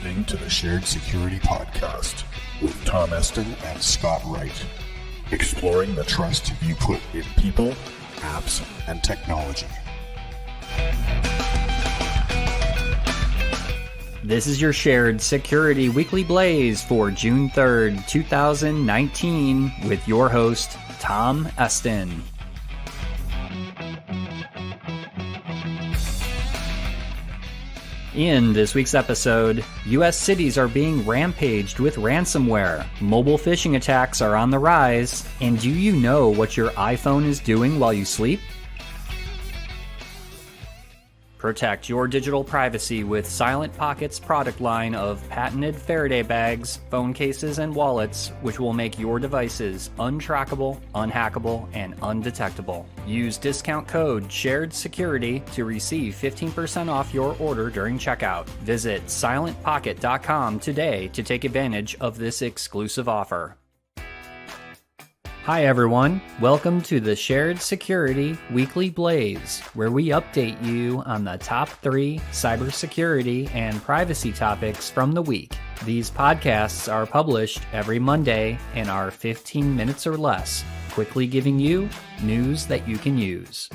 listening to the Shared Security Podcast with Tom Eston and Scott Wright, exploring the trust you put in people, apps, and technology. This is your Shared Security Weekly Blaze for June 3rd, 2019, with your host, Tom Eston. In this week's episode, U.S. cities are being rampaged with ransomware, mobile phishing attacks are on the rise, and do you know what your iPhone is doing while you sleep? Protect your digital privacy with Silent Pocket's product line of patented Faraday bags, phone cases, and wallets, which will make your devices untrackable, unhackable, and undetectable. Use discount code SHAREDSECURITY to receive 15% off your order during checkout. Visit silentpocket.com today to take advantage of this exclusive offer. Hi everyone, welcome to the Shared Security Weekly Blaze, where we update you on the top 3 cybersecurity and privacy topics from the week. These podcasts are published every Monday and are 15 minutes or less, quickly giving you news that you can use.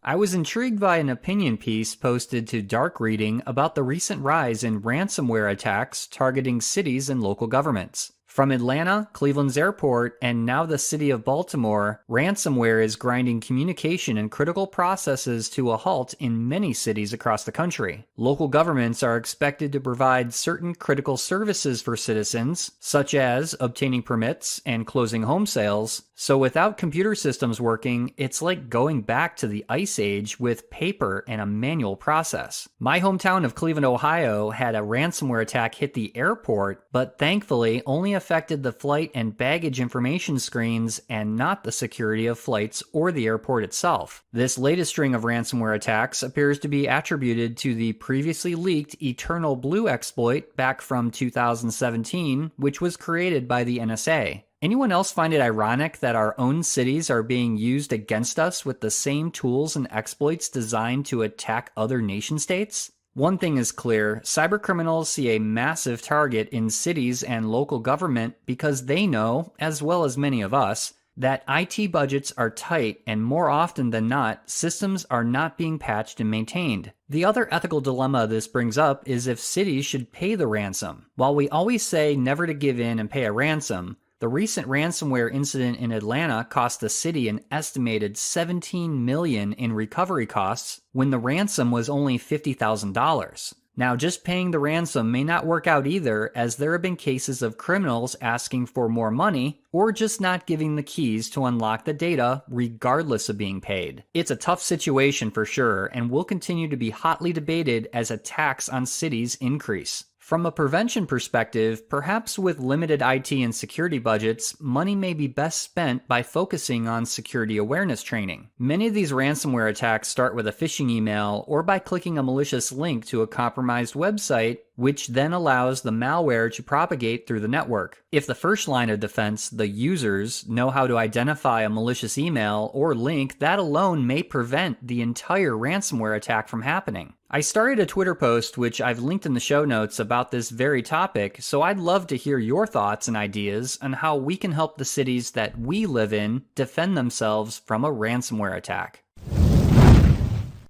I was intrigued by an opinion piece posted to Dark Reading about the recent rise in ransomware attacks targeting cities and local governments. From Atlanta, Cleveland's airport, and now the city of Baltimore, ransomware is grinding communication and critical processes to a halt in many cities across the country. Local governments are expected to provide certain critical services for citizens, such as obtaining permits and closing home sales. So without computer systems working, it's like going back to the Ice Age with paper and a manual process. My hometown of Cleveland, Ohio had a ransomware attack hit the airport, but thankfully only affected the flight and baggage information screens and not the security of flights or the airport itself. This latest string of ransomware attacks appears to be attributed to the previously leaked Eternal Blue exploit back from 2017, which was created by the NSA. Anyone else find it ironic that our own cities are being used against us with the same tools and exploits designed to attack other nation states? One thing is clear, cybercriminals see a massive target in cities and local government because they know, as well as many of us, that IT budgets are tight and more often than not, systems are not being patched and maintained. The other ethical dilemma this brings up is if cities should pay the ransom. While we always say never to give in and pay a ransom, the recent ransomware incident in Atlanta cost the city an estimated $17 million in recovery costs when the ransom was only $50,000. Now, just paying the ransom may not work out either, as there have been cases of criminals asking for more money or just not giving the keys to unlock the data regardless of being paid. It's a tough situation for sure, and will continue to be hotly debated as attacks on cities increase. From a prevention perspective, perhaps with limited IT and security budgets, money may be best spent by focusing on security awareness training. Many of these ransomware attacks start with a phishing email or by clicking a malicious link to a compromised website, which then allows the malware to propagate through the network. If the first line of defense, the users, know how to identify a malicious email or link, that alone may prevent the entire ransomware attack from happening. I started a Twitter post, which I've linked in the show notes, about this very topic, so I'd love to hear your thoughts and ideas on how we can help the cities that we live in defend themselves from a ransomware attack.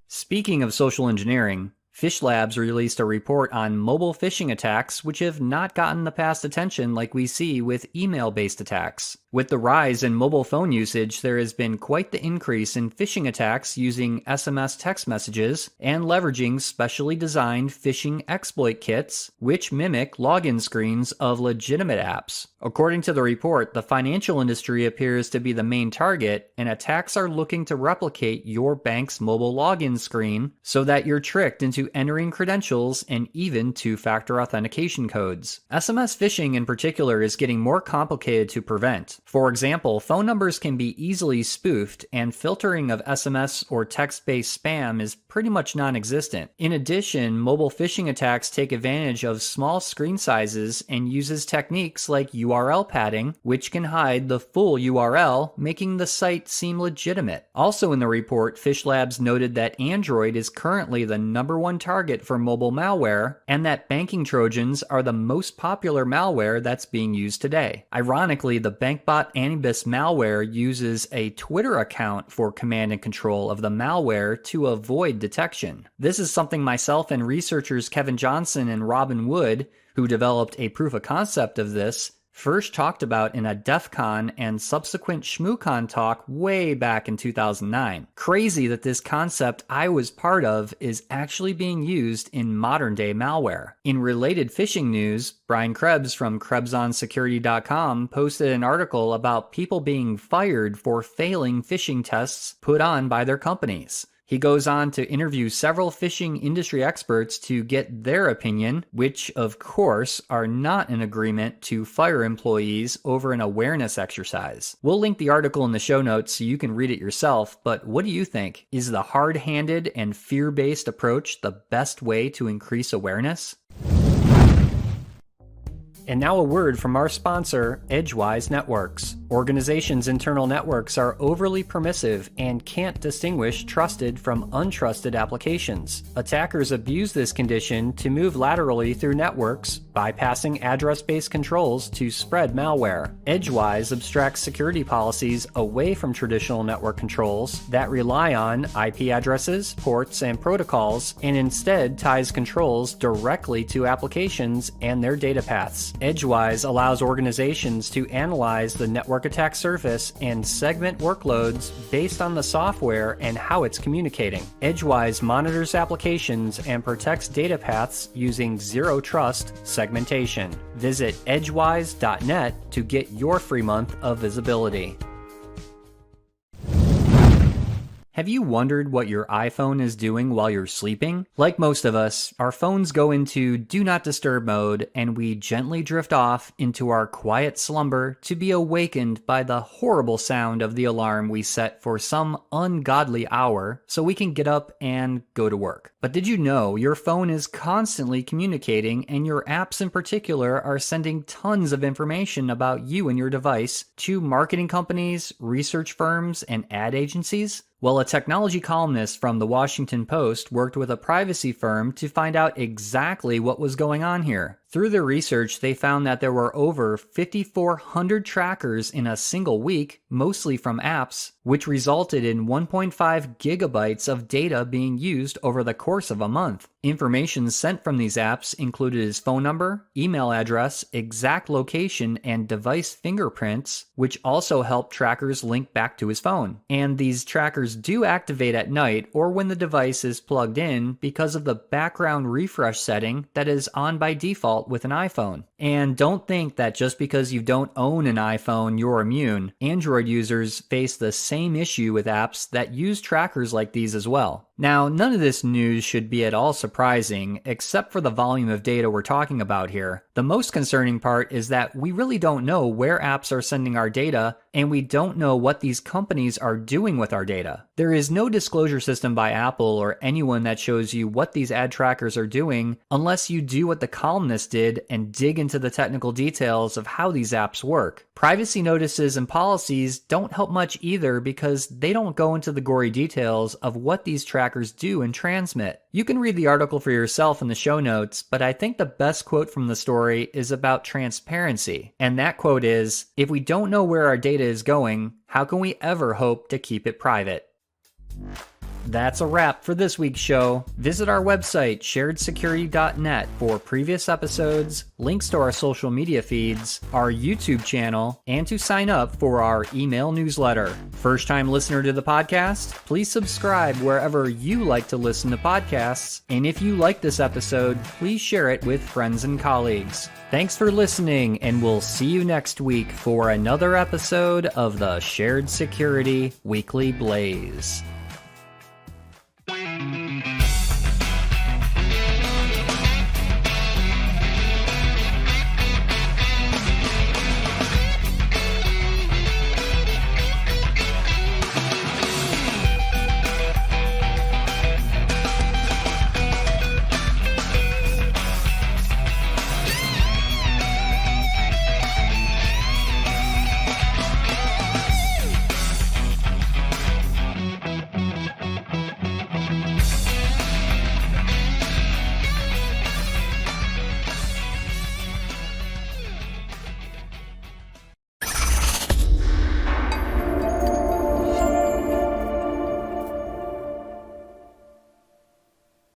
Speaking of social engineering, Phish Labs released a report on mobile phishing attacks which have not gotten the past attention like we see with email-based attacks. With the rise in mobile phone usage, there has been quite the increase in phishing attacks using SMS text messages and leveraging specially designed phishing exploit kits, which mimic login screens of legitimate apps. According to the report, the financial industry appears to be the main target, and attacks are looking to replicate your bank's mobile login screen so that you're tricked into to entering credentials and even two-factor authentication codes. SMS phishing in particular is getting more complicated to prevent. For example, phone numbers can be easily spoofed, and filtering of SMS or text-based spam is pretty much non-existent. In addition, mobile phishing attacks take advantage of small screen sizes and uses techniques like URL padding, which can hide the full URL, making the site seem legitimate. Also in the report, Phish Labs noted that Android is currently the #1 target for mobile malware, and that banking Trojans are the most popular malware that's being used today. Ironically, the BankBot Anibus malware uses a Twitter account for command and control of the malware to avoid detection. This is something myself and researchers Kevin Johnson and Robin Wood, who developed a proof of concept of this, first talked about in a DEF CON and subsequent ShmooCon talk way back in 2009. Crazy that this concept I was part of is actually being used in modern-day malware. In related phishing news, Brian Krebs from KrebsOnSecurity.com posted an article about people being fired for failing phishing tests put on by their companies. He goes on to interview several phishing industry experts to get their opinion, which, of course, are not in agreement to fire employees over an awareness exercise. We'll link the article in the show notes so you can read it yourself, but what do you think? Is the hard-handed and fear-based approach the best way to increase awareness? And now a word from our sponsor, Edgewise Networks. Organizations' internal networks are overly permissive and can't distinguish trusted from untrusted applications. Attackers abuse this condition to move laterally through networks, bypassing address-based controls to spread malware. Edgewise abstracts security policies away from traditional network controls that rely on IP addresses, ports, and protocols, and instead ties controls directly to applications and their data paths. Edgewise allows organizations to analyze the network attack surface and segment workloads based on the software and how it's communicating. Edgewise monitors applications and protects data paths using zero trust segmentation. Visit edgewise.net to get your free month of visibility. Have you wondered what your iPhone is doing while you're sleeping? Like most of us, our phones go into do not disturb mode and we gently drift off into our quiet slumber to be awakened by the horrible sound of the alarm we set for some ungodly hour so we can get up and go to work. But did you know your phone is constantly communicating, and your apps in particular are sending tons of information about you and your device to marketing companies, research firms, and ad agencies? Well, a technology columnist from the Washington Post worked with a privacy firm to find out exactly what was going on here. Through their research, they found that there were over 5,400 trackers in a single week, mostly from apps, which resulted in 1.5 gigabytes of data being used over the course of a month. Information sent from these apps included his phone number, email address, exact location, and device fingerprints, which also helped trackers link back to his phone. And these trackers do activate at night or when the device is plugged in because of the background refresh setting that is on by default with an iPhone. And don't think that just because you don't own an iPhone, you're immune. Android users face the same issue with apps that use trackers like these as well. Now, none of this news should be at all surprising, except for the volume of data we're talking about here. The most concerning part is that we really don't know where apps are sending our data, and we don't know what these companies are doing with our data. There is no disclosure system by Apple or anyone that shows you what these ad trackers are doing unless you do what the columnist did and dig into the technical details of how these apps work. Privacy notices and policies don't help much either because they don't go into the gory details of what these trackers do and transmit. You can read the article for yourself in the show notes, but I think the best quote from the story is about transparency. And that quote is, "If we don't know where our data is going, how can we ever hope to keep it private?" That's a wrap for this week's show. Visit our website, sharedsecurity.net, for previous episodes, links to our social media feeds, our YouTube channel, and to sign up for our email newsletter. First-time listener to the podcast? Please subscribe wherever you like to listen to podcasts. And if you like this episode, please share it with friends and colleagues. Thanks for listening, and we'll see you next week for another episode of the Shared Security Weekly Blaze.